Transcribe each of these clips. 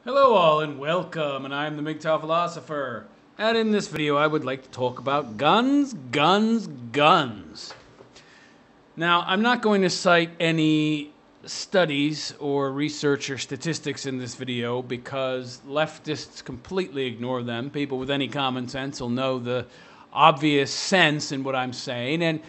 Hello all and welcome, and I'm the MGTOW Philosopher. And in this video I would like to talk about guns, guns, guns. Now, I'm not going to cite any studies or research or statistics in this video because leftists completely ignore them. People with any common sense will know the obvious sense in what I'm saying, and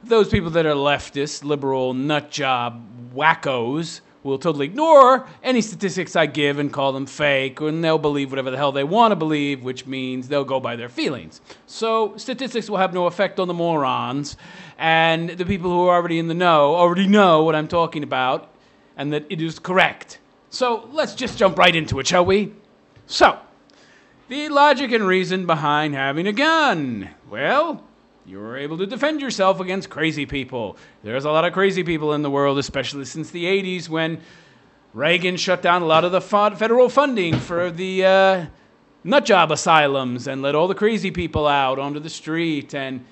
those people that are leftists, liberal, nutjob, wackos, will totally ignore any statistics I give and call them fake, and they'll believe whatever the hell they want to believe, which means they'll go by their feelings. So statistics will have no effect on the morons, and the people who are already in the know already know what I'm talking about and that it is correct. So let's just jump right into it, shall we? So, the logic and reason behind having a gun. Well, you're able to defend yourself against crazy people. There's a lot of crazy people in the world, especially since the 80s when Reagan shut down a lot of the federal funding for the nutjob asylums and let all the crazy people out onto the street and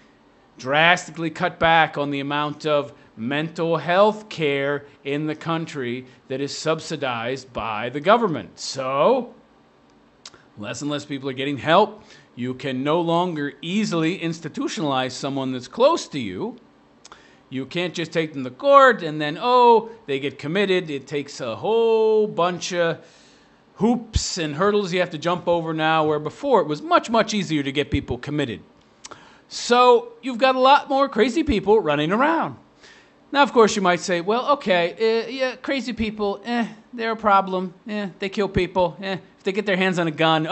drastically cut back on the amount of mental health care in the country that is subsidized by the government. So, less and less people are getting help. You can no longer easily institutionalize someone that's close to you. You can't just take them to court and then, oh, they get committed. It takes a whole bunch of hoops and hurdles you have to jump over now, where before it was much, much easier to get people committed. So you've got a lot more crazy people running around. Now, of course, you might say, well, okay, yeah, crazy people, they're a problem. They kill people. If they get their hands on a gun,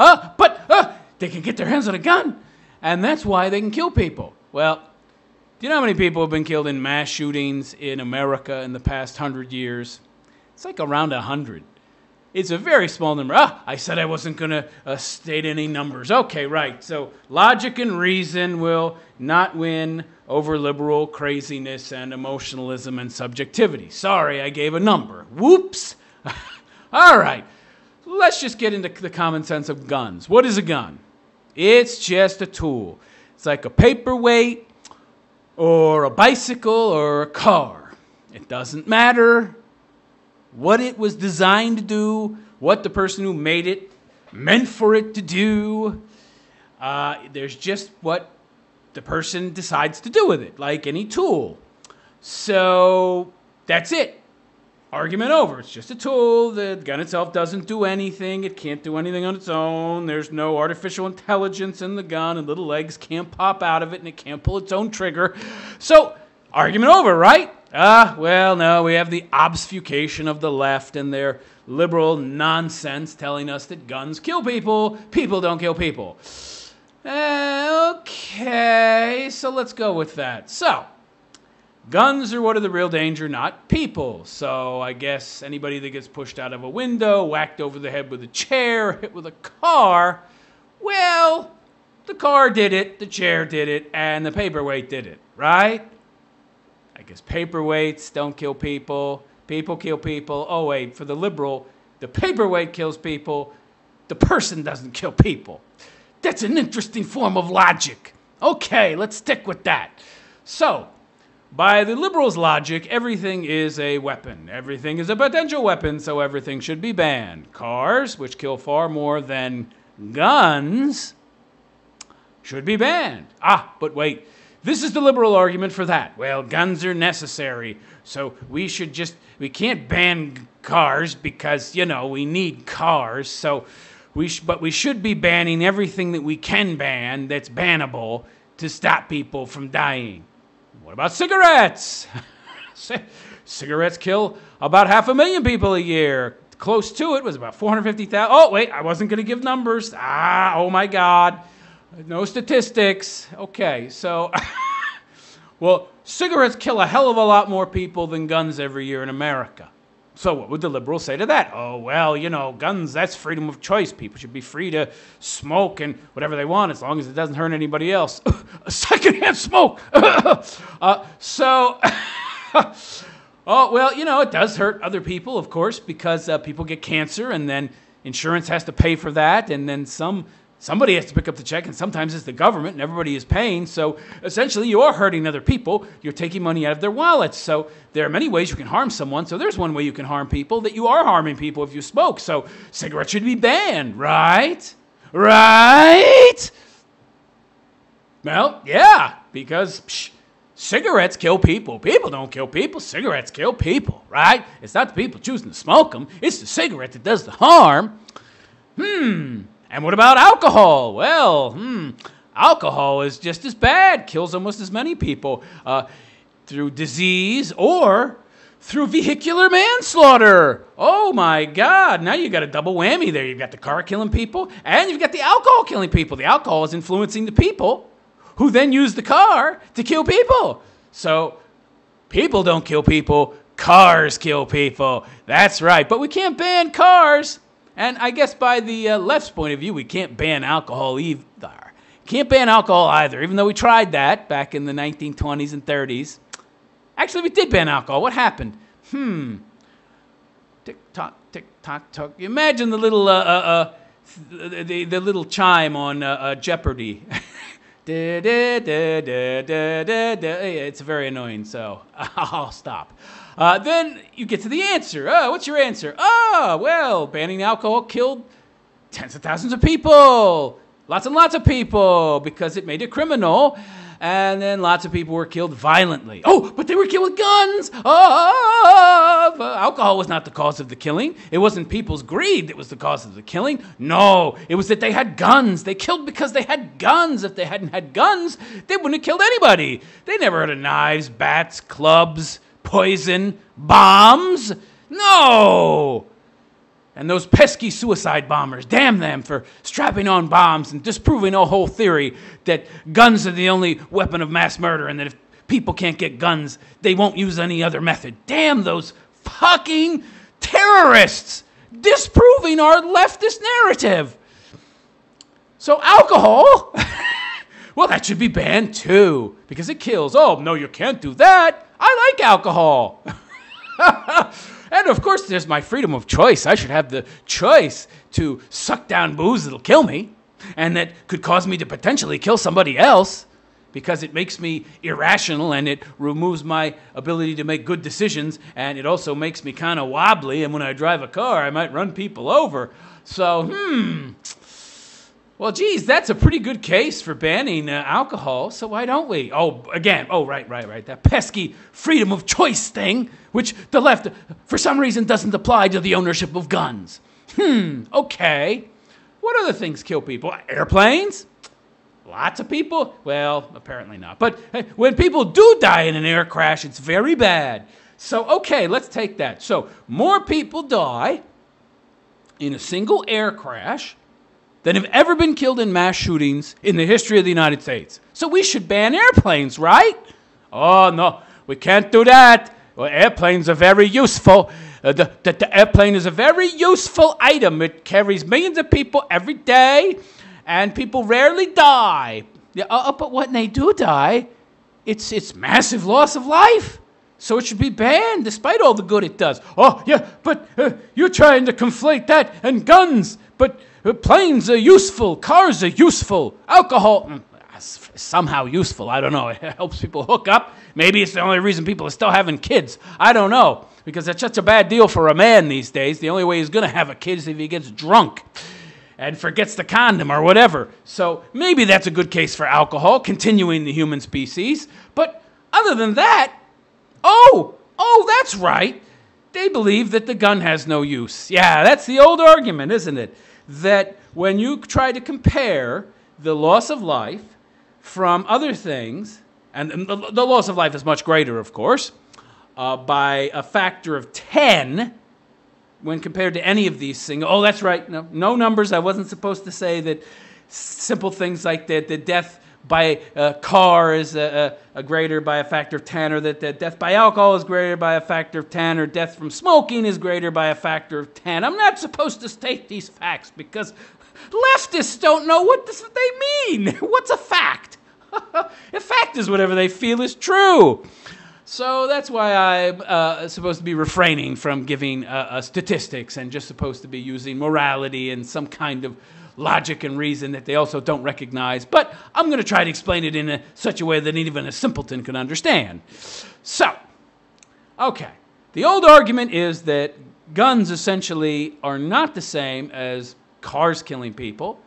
they can get their hands on a gun, and that's why they can kill people. Well, do you know how many people have been killed in mass shootings in America in the past 100 years? It's like around 100. It's a very small number. I said I wasn't going to state any numbers. Okay, right. So logic and reason will not win over liberal craziness and emotionalism and subjectivity. Sorry, I gave a number. Whoops. All right. Let's just get into the common sense of guns. What is a gun? It's just a tool. It's like a paperweight or a bicycle or a car. It doesn't matter what it was designed to do, what the person who made it meant for it to do. There's just what the person decides to do with it, like any tool. So that's it. Argument over. It's just a tool. The gun itself doesn't do anything. It can't do anything on its own. There's no artificial intelligence in the gun, and little legs can't pop out of it, and it can't pull its own trigger. So, argument over, right? Well, no, we have the obfuscation of the left and their liberal nonsense telling us that guns kill people. People don't kill people. Okay, so let's go with that. So, guns are what are the real danger, not people. So I guess anybody that gets pushed out of a window, whacked over the head with a chair, hit with a car, well, the car did it, the chair did it, and the paperweight did it, right? I guess paperweights don't kill people, people kill people. Oh wait, for the liberal, the paperweight kills people, the person doesn't kill people. That's an interesting form of logic. Okay, let's stick with that. So, by the liberals' logic, everything is a weapon. Everything is a potential weapon, so everything should be banned. Cars, which kill far more than guns, should be banned. But wait, this is the liberal argument for that. Well, guns are necessary, so we can't ban cars because, we need cars, so but we should be banning everything that we can ban that's bannable to stop people from dying. What about cigarettes? Cigarettes kill about 500,000 people a year. Close to it was about 450,000. Oh, wait, I wasn't going to give numbers. Oh my God. No statistics. Okay, so, well, cigarettes kill a hell of a lot more people than guns every year in America. So what would the liberals say to that? Oh, well, guns, that's freedom of choice. People should be free to smoke and whatever they want as long as it doesn't hurt anybody else. A secondhand smoke! Oh, well, it does hurt other people, of course, because people get cancer and then insurance has to pay for that, and then some Somebody has to pick up the check, and sometimes it's the government, and everybody is paying. So essentially, you are hurting other people. You're taking money out of their wallets. So there are many ways you can harm someone. So there's one way you can harm people, that you are harming people if you smoke. So cigarettes should be banned, right? Right? Well, yeah, because cigarettes kill people. People don't kill people. Cigarettes kill people, right? It's not the people choosing to smoke them. It's the cigarette that does the harm. And what about alcohol? Well, alcohol is just as bad. Kills almost as many people through disease or through vehicular manslaughter. Oh, my God. Now you got a double whammy there. You've got the car killing people, and you've got the alcohol killing people. The alcohol is influencing the people who then use the car to kill people. So people don't kill people. Cars kill people. That's right. But we can't ban cars. And I guess by the left's point of view, we can't ban alcohol either. Can't ban alcohol either, even though we tried that back in the 1920s and 30s. Actually, we did ban alcohol. What happened? Tick-tock, tick-tock. Imagine the little, the little chime on Jeopardy. It's very annoying, so I'll stop. Then you get to the answer. What's your answer? Well, banning alcohol killed tens of thousands of people. Lots and lots of people, because it made it criminal. And then lots of people were killed violently. Oh, but they were killed with guns. Alcohol was not the cause of the killing. It wasn't people's greed that was the cause of the killing. No, it was that they had guns. They killed because they had guns. If they hadn't had guns, they wouldn't have killed anybody. They never heard of knives, bats, clubs, poison, bombs. No. And those pesky suicide bombers, damn them for strapping on bombs and disproving the whole theory that guns are the only weapon of mass murder, and that if people can't get guns, they won't use any other method. Damn those fucking terrorists disproving our leftist narrative. So alcohol, well, that should be banned too, because it kills. Oh, no, you can't do that. I like alcohol. And of course, there's my freedom of choice. I should have the choice to suck down booze that'll kill me, and that could cause me to potentially kill somebody else, because it makes me irrational, and it removes my ability to make good decisions, and it also makes me kind of wobbly, and when I drive a car, I might run people over. So, well, geez, that's a pretty good case for banning alcohol, so why don't we? Right, that pesky freedom of choice thing, which the left, for some reason, doesn't apply to the ownership of guns. Okay. What other things kill people? Airplanes? Lots of people? Well, apparently not. But when people do die in an air crash, it's very bad. So, okay, let's take that. So, more people die in a single air crash than have ever been killed in mass shootings in the history of the United States. So we should ban airplanes, right? Oh, no, we can't do that. Well, airplanes are very useful. The airplane is a very useful item. It carries millions of people every day, and people rarely die. But when they do die, it's massive loss of life. So it should be banned, despite all the good it does. Oh, yeah, but you're trying to conflate that and guns. But planes are useful. Cars are useful. Alcohol is somehow useful. I don't know. It helps people hook up. Maybe it's the only reason people are still having kids. I don't know. Because it's such a bad deal for a man these days. The only way he's going to have a kid is if he gets drunk and forgets the condom or whatever. So maybe that's a good case for alcohol, continuing the human species. But other than that, oh, that's right. They believe that the gun has no use. Yeah, that's the old argument, isn't it? That when you try to compare the loss of life from other things, and the loss of life is much greater, of course, by a factor of 10 when compared to any of these things. Oh, that's right. No numbers. I wasn't supposed to say that simple things like that the death by a car is greater by a factor of 10, or that death by alcohol is greater by a factor of 10, or death from smoking is greater by a factor of 10. I'm not supposed to state these facts because leftists don't know what they mean. What's a fact? A fact is whatever they feel is true. So that's why I'm supposed to be refraining from giving statistics and just supposed to be using morality and some kind of logic and reason that they also don't recognize. But I'm going to try to explain it in such a way that even a simpleton can understand. So, okay. The old argument is that guns essentially are not the same as cars killing people,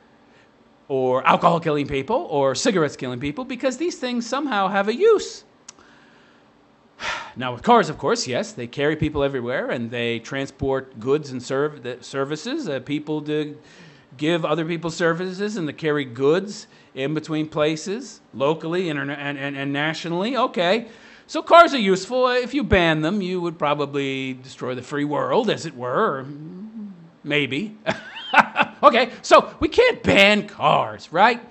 or alcohol killing people, or cigarettes killing people, because these things somehow have a use. Now, with cars, of course, yes, they carry people everywhere, and they transport goods and services. People to give other people services and to carry goods in between places, locally and nationally. Okay, so cars are useful. If you ban them, you would probably destroy the free world, as it were. Maybe. Okay, so we can't ban cars, right?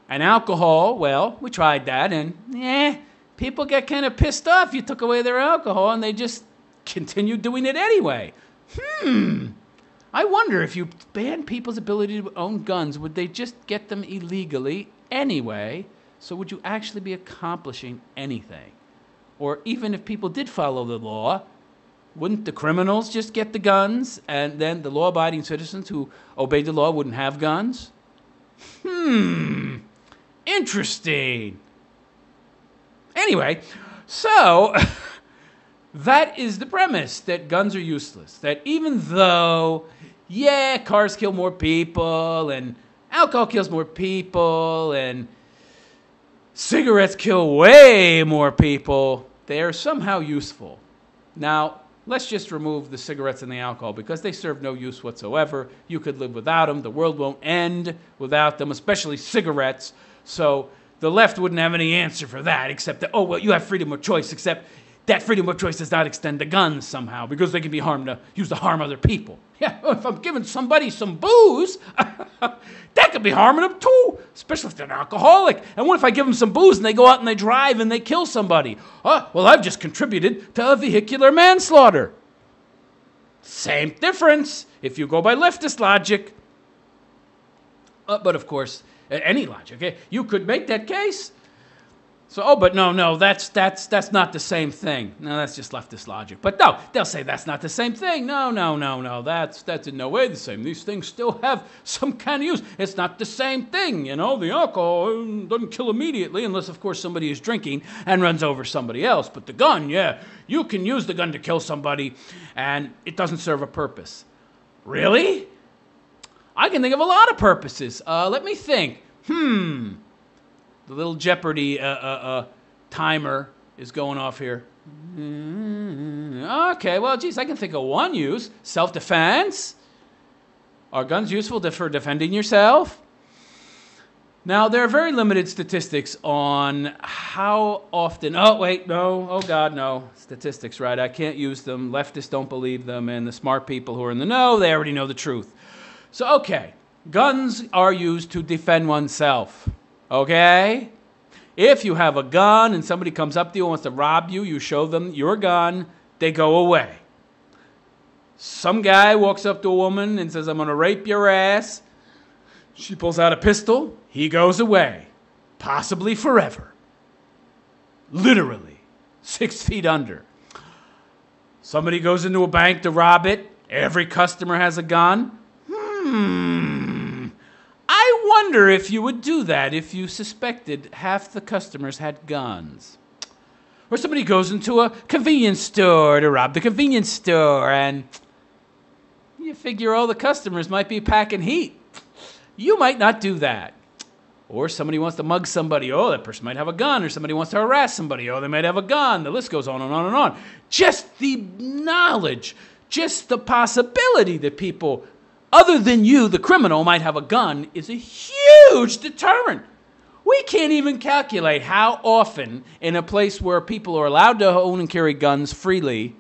And alcohol, well, we tried that, and people get kind of pissed off. You took away their alcohol, and they just continued doing it anyway. I wonder if you banned people's ability to own guns, would they just get them illegally anyway? So would you actually be accomplishing anything? Or even if people did follow the law, wouldn't the criminals just get the guns, and then the law-abiding citizens who obeyed the law wouldn't have guns? Interesting. Anyway, so that is the premise, that guns are useless. That even though, yeah, cars kill more people, and alcohol kills more people, and cigarettes kill way more people, they are somehow useful. Now, let's just remove the cigarettes and the alcohol because they serve no use whatsoever. You could live without them. The world won't end without them, especially cigarettes. So the left wouldn't have any answer for that except that, oh, well, you have freedom of choice, except that freedom of choice does not extend to guns somehow because they can be used to harm other people. Yeah, if I'm giving somebody some booze, that could be harming them too, especially if they're an alcoholic. And what if I give them some booze and they go out and they drive and they kill somebody? Well, I've just contributed to a vehicular manslaughter. Same difference if you go by leftist logic. But of course, any logic, you could make that case. So, but no, that's not the same thing. No, that's just leftist logic. But no, they'll say that's not the same thing. No, that's in no way the same. These things still have some kind of use. It's not the same thing, The alcohol doesn't kill immediately unless, of course, somebody is drinking and runs over somebody else. But the gun, yeah, you can use the gun to kill somebody, and it doesn't serve a purpose. Really? I can think of a lot of purposes. Let me think. The little Jeopardy timer is going off here. Okay, well, geez, I can think of one use. Self-defense. Are guns useful for defending yourself? Now, there are very limited statistics on how often... Oh, wait, no. Oh, God, no. Statistics, right? I can't use them. Leftists don't believe them, and the smart people who are in the know, they already know the truth. So, okay, guns are used to defend oneself. Okay? If you have a gun and somebody comes up to you and wants to rob you, you show them your gun, they go away. Some guy walks up to a woman and says, I'm going to rape your ass. She pulls out a pistol. He goes away. Possibly forever. Literally. 6 feet under. Somebody goes into a bank to rob it. Every customer has a gun. I wonder if you would do that if you suspected half the customers had guns. Or somebody goes into a convenience store to rob the convenience store, and you figure all the customers might be packing heat. You might not do that. Or somebody wants to mug somebody. Oh, that person might have a gun. Or somebody wants to harass somebody. Oh, they might have a gun. The list goes on and on and on. Just the knowledge, just the possibility that people other than you, the criminal, might have a gun is a huge deterrent. We can't even calculate how often in a place where people are allowed to own and carry guns freely,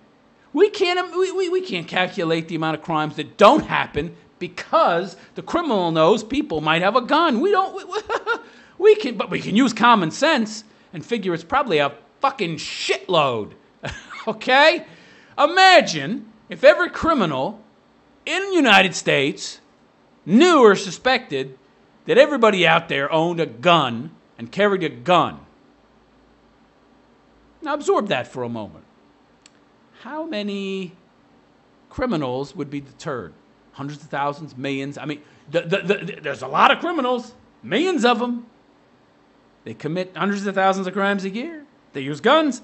we can't calculate the amount of crimes that don't happen because the criminal knows people might have a gun. But we can use common sense and figure it's probably a fucking shitload. Okay? Imagine if every criminal in the United States knew or suspected that everybody out there owned a gun and carried a gun. Now absorb that for a moment. How many criminals would be deterred? hundreds of thousands, millions. I mean, there's a lot of criminals, millions of them. They commit hundreds of thousands of crimes a year. They use guns.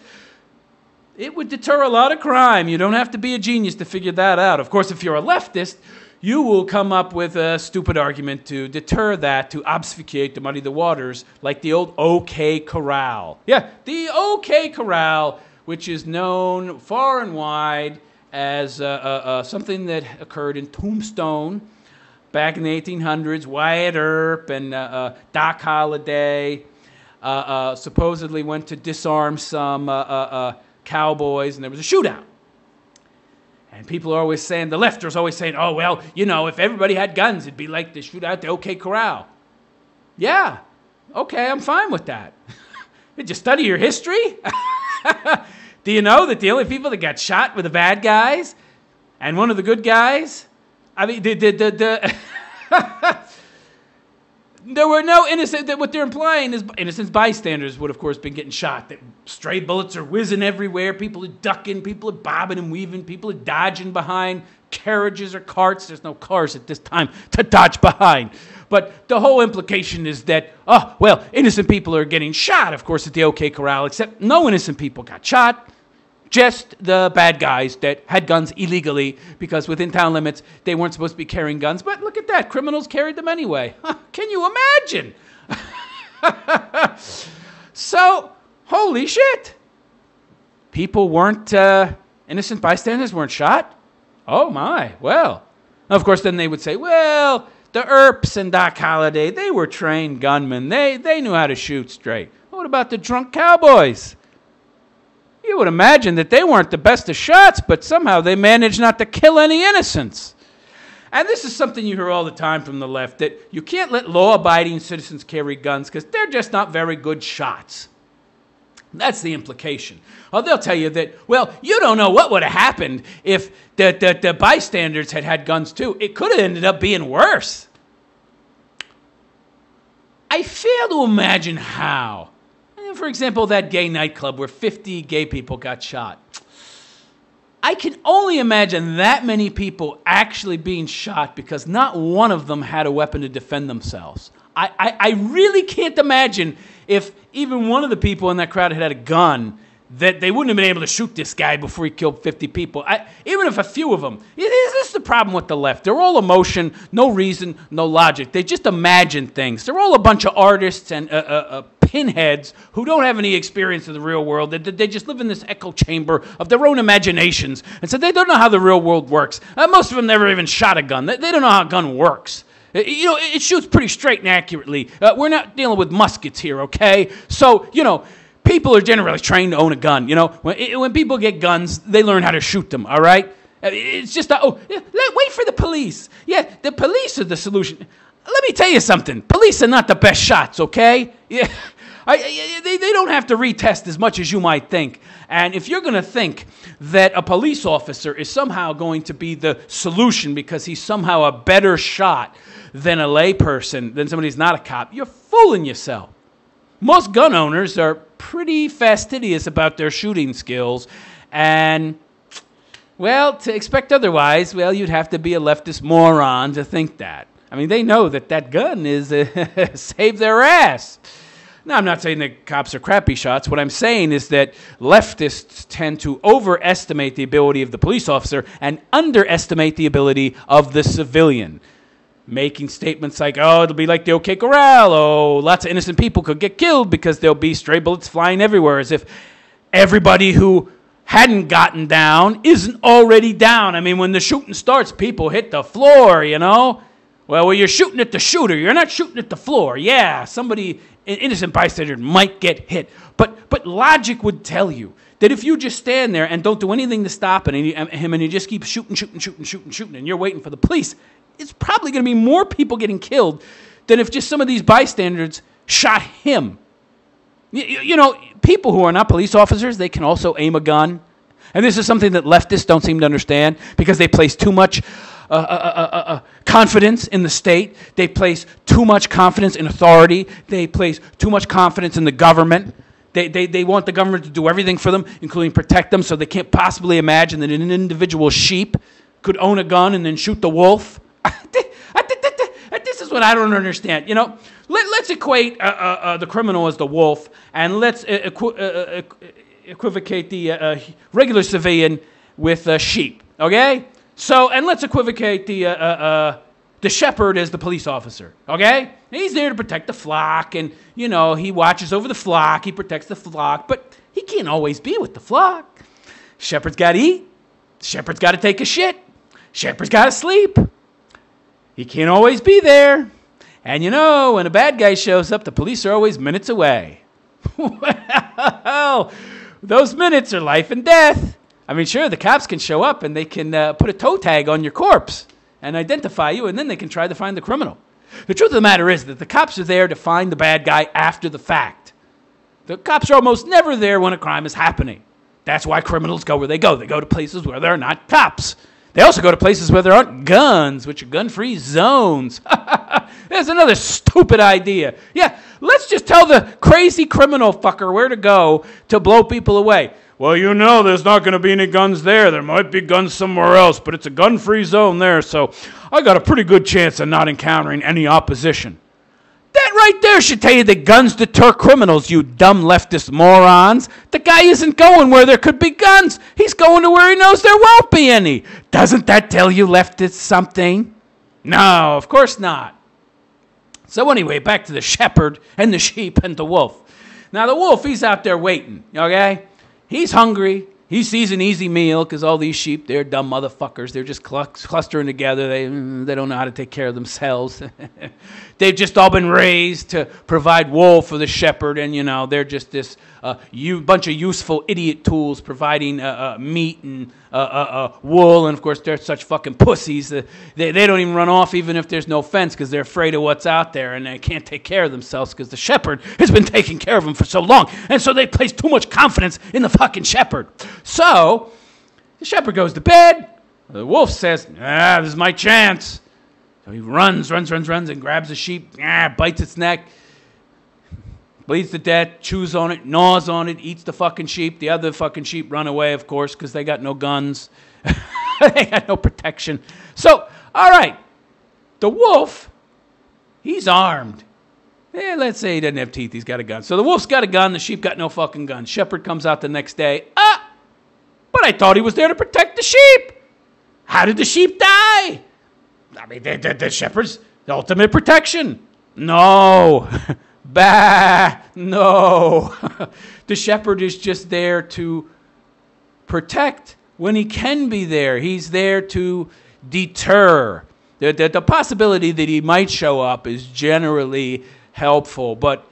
It would deter a lot of crime. You don't have to be a genius to figure that out. Of course, if you're a leftist, you will come up with a stupid argument to deter that, to obfuscate, to muddy the waters, like the old OK Corral. Yeah, the OK Corral, which is known far and wide as something that occurred in Tombstone back in the 1800s. Wyatt Earp and Doc Holliday supposedly went to disarm some cowboys, and there was a shootout. And people are always saying, the left is always saying, oh, well, you know, if everybody had guns, it'd be like the shootout at the OK Corral. Yeah, okay, I'm fine with that. Did you study your history? Do you know that the only people that got shot were the bad guys? And one of the good guys? I mean, there were no innocent, what they're implying is innocent bystanders would, of course, been getting shot. That stray bullets are whizzing everywhere. People are ducking. People are bobbing and weaving. People are dodging behind carriages or carts. There's no cars at this time to dodge behind. But the whole implication is that, oh, well, innocent people are getting shot, of course, at the OK Corral, except no innocent people got shot. Just the bad guys that had guns illegally because within town limits, they weren't supposed to be carrying guns. But look at that. Criminals carried them anyway. Can you imagine? So, holy shit. People weren't, innocent bystanders weren't shot? Oh my, well. Of course, then they would say, well, the Earps and Doc Holliday, they were trained gunmen. They knew how to shoot straight. What about the drunk cowboys? You would imagine that they weren't the best of shots, but somehow they managed not to kill any innocents. And this is something you hear all the time from the left, that you can't let law-abiding citizens carry guns because they're just not very good shots. That's the implication. Oh, they'll tell you that, well, you don't know what would have happened if the bystanders had guns too. It could have ended up being worse. I fail to imagine how. For example, that gay nightclub where 50 gay people got shot. I can only imagine that many people actually being shot because not one of them had a weapon to defend themselves. I really can't imagine if even one of the people in that crowd had a gun, that they wouldn't have been able to shoot this guy before he killed 50 people. Even if a few of them. This is the problem with the left. They're all emotion, no reason, no logic. They just imagine things. They're all a bunch of artists and pinheads who don't have any experience in the real world. They just live in this echo chamber of their own imaginations. And so they don't know how the real world works. Most of them never even shot a gun. They don't know how a gun works. You know, it shoots pretty straight and accurately. We're not dealing with muskets here, okay? So, you know, people are generally trained to own a gun. You know, when people get guns, they learn how to shoot them, all right? It's just, wait for the police. Yeah, the police are the solution. Let me tell you something. Police are not the best shots, okay? Yeah, they don't have to retest as much as you might think. And if you're going to think that a police officer is somehow going to be the solution because he's somehow a better shot than a layperson, than somebody who's not a cop, you're fooling yourself. Most gun owners are pretty fastidious about their shooting skills, and, well, to expect otherwise, well, you'd have to be a leftist moron to think that. I mean, they know that that gun is save their ass. Now, I'm not saying that cops are crappy shots. What I'm saying is that leftists tend to overestimate the ability of the police officer and underestimate the ability of the civilian. Making statements like, oh, it'll be like the OK Corral, oh, lots of innocent people could get killed because there'll be stray bullets flying everywhere, as if everybody who hadn't gotten down isn't already down. I mean, when the shooting starts, people hit the floor, you know? Well, you're shooting at the shooter. You're not shooting at the floor. Yeah, somebody, an innocent bystander, might get hit. But logic would tell you that if you just stand there and don't do anything to stop him and you just keep shooting, and you're waiting for the police, it's probably going to be more people getting killed than if just some of these bystanders shot him. You know, people who are not police officers, they can also aim a gun. And this is something that leftists don't seem to understand because they place too much confidence in the state. They place too much confidence in authority. They place too much confidence in the government. They want the government to do everything for them, including protect them, so they can't possibly imagine that an individual sheep could own a gun and then shoot the wolf. what I don't understand. You know, let's equate the criminal as the wolf, and let's equivocate the regular civilian with sheep. Okay? So, and let's equivocate the shepherd as the police officer. Okay? He's there to protect the flock, and, you know, he watches over the flock, he protects the flock, but he can't always be with the flock. Shepherd's got to eat. Shepherd's got to take a shit. Shepherd's got to sleep. He can't always be there. And you know, when a bad guy shows up, the police are always minutes away. Well, those minutes are life and death. I mean, sure, the cops can show up and they can put a toe tag on your corpse and identify you, and then they can try to find the criminal. The truth of the matter is that the cops are there to find the bad guy after the fact. The cops are almost never there when a crime is happening. That's why criminals go where they go. They go to places where there are not cops. They also go to places where there aren't guns, which are gun-free zones. There's another stupid idea. Yeah, let's just tell the crazy criminal fucker where to go to blow people away. Well, you know there's not going to be any guns there. There might be guns somewhere else, but it's a gun-free zone there, so I got a pretty good chance of not encountering any opposition. That right there should tell you that guns deter criminals, you dumb leftist morons. The guy isn't going where there could be guns. He's going to where he knows there won't be any. Doesn't that tell you leftists something? No, of course not. So anyway, back to the shepherd and the sheep and the wolf. Now the wolf, he's out there waiting, okay? He's hungry. He sees an easy meal because all these sheep, they're dumb motherfuckers. They're just clustering together. They don't know how to take care of themselves. They've just all been raised to provide wool for the shepherd, and, you know, they're just this bunch of useful idiot tools providing meat and wool, and, of course, they're such fucking pussies. They don't even run off even if there's no fence because they're afraid of what's out there, and they can't take care of themselves because the shepherd has been taking care of them for so long, and so they place too much confidence in the fucking shepherd. So the shepherd goes to bed. The wolf says, this is my chance. So he runs, and grabs the sheep, bites its neck, bleeds to death, chews on it, gnaws on it, eats the fucking sheep. The other fucking sheep run away, of course, because they got no guns. They got no protection. So, all right, the wolf, he's armed. Let's say he doesn't have teeth, he's got a gun. So the wolf's got a gun, the sheep got no fucking gun. Shepherd comes out the next day. But I thought he was there to protect the sheep. How did the sheep die? I mean, the shepherd's the ultimate protection. No. Bah. No. The shepherd is just there to protect when he can be there. He's there to deter. The possibility that he might show up is generally helpful, but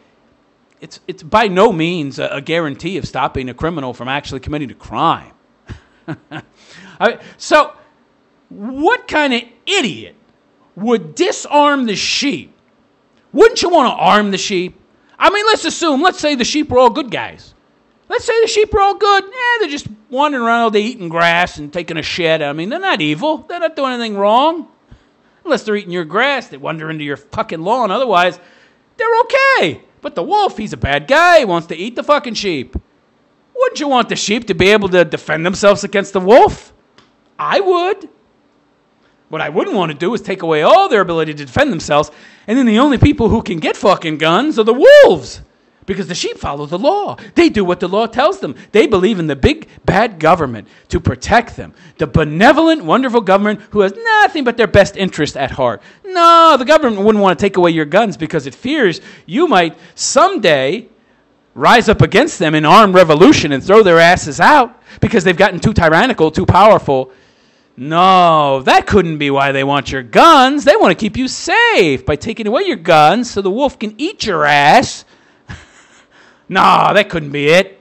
it's by no means a guarantee of stopping a criminal from actually committing a crime. So, what kind of idiot would disarm the sheep? Wouldn't you want to arm the sheep? I mean, let's say the sheep were all good guys. Let's say the sheep are all good. They're just wandering around all day eating grass and taking a shit. I mean, they're not evil. They're not doing anything wrong. Unless they're eating your grass, they wander into your fucking lawn. Otherwise, they're okay. But the wolf, he's a bad guy. He wants to eat the fucking sheep. Wouldn't you want the sheep to be able to defend themselves against the wolf? I would. What I wouldn't want to do is take away all their ability to defend themselves, and then the only people who can get fucking guns are the wolves. Because the sheep follow the law. They do what the law tells them. They believe in the big, bad government to protect them. The benevolent, wonderful government who has nothing but their best interest at heart. No, the government wouldn't want to take away your guns because it fears you might someday rise up against them in armed revolution and throw their asses out because they've gotten too tyrannical, too powerful. No, that couldn't be why they want your guns. They want to keep you safe by taking away your guns so the wolf can eat your ass. No, that couldn't be it.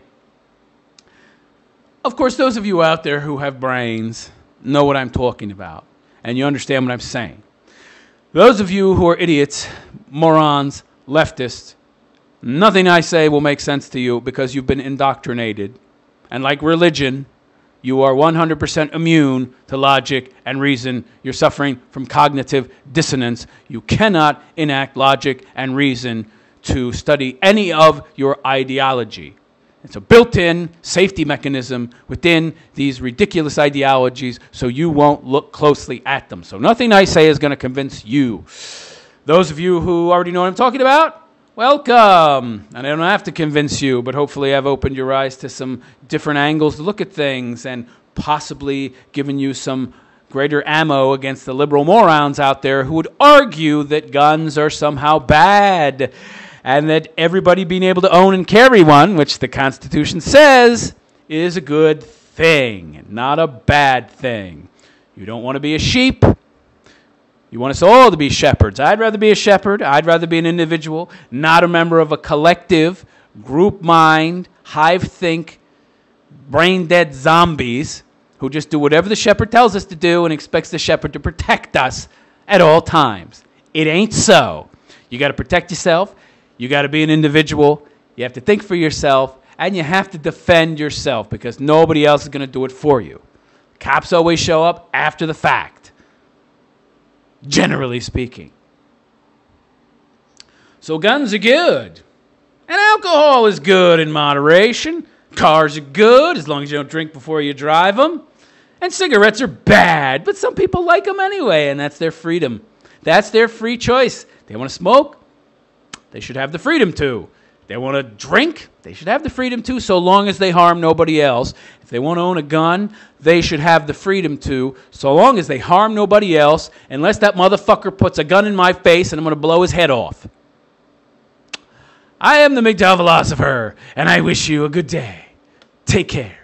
Of course, those of you out there who have brains know what I'm talking about, and you understand what I'm saying. Those of you who are idiots, morons, leftists, nothing I say will make sense to you because you've been indoctrinated. And like religion, you are 100% immune to logic and reason. You're suffering from cognitive dissonance. You cannot enact logic and reason to study any of your ideology. It's a built-in safety mechanism within these ridiculous ideologies so you won't look closely at them. So nothing I say is going to convince you. Those of you who already know what I'm talking about, welcome. And I don't have to convince you, but hopefully I've opened your eyes to some different angles to look at things and possibly given you some greater ammo against the liberal morons out there who would argue that guns are somehow bad and that everybody being able to own and carry one, which the Constitution says, is a good thing, not a bad thing. You don't want to be a sheep. You want us all to be shepherds. I'd rather be a shepherd. I'd rather be an individual, not a member of a collective, group mind, hive think, brain-dead zombies who just do whatever the shepherd tells us to do and expects the shepherd to protect us at all times. It ain't so. You got to protect yourself. You got to be an individual. You have to think for yourself, and you have to defend yourself because nobody else is going to do it for you. Cops always show up after the fact, generally speaking. So guns are good, and alcohol is good in moderation. Cars are good as long as you don't drink before you drive them. And cigarettes are bad, but some people like them anyway, and that's their freedom. That's their free choice. They want to smoke, they should have the freedom to. They want to drink, they should have the freedom to, so long as they harm nobody else. If they want to own a gun, they should have the freedom to, so long as they harm nobody else, unless that motherfucker puts a gun in my face and I'm going to blow his head off. I am the MGTOW philosopher, and I wish you a good day. Take care.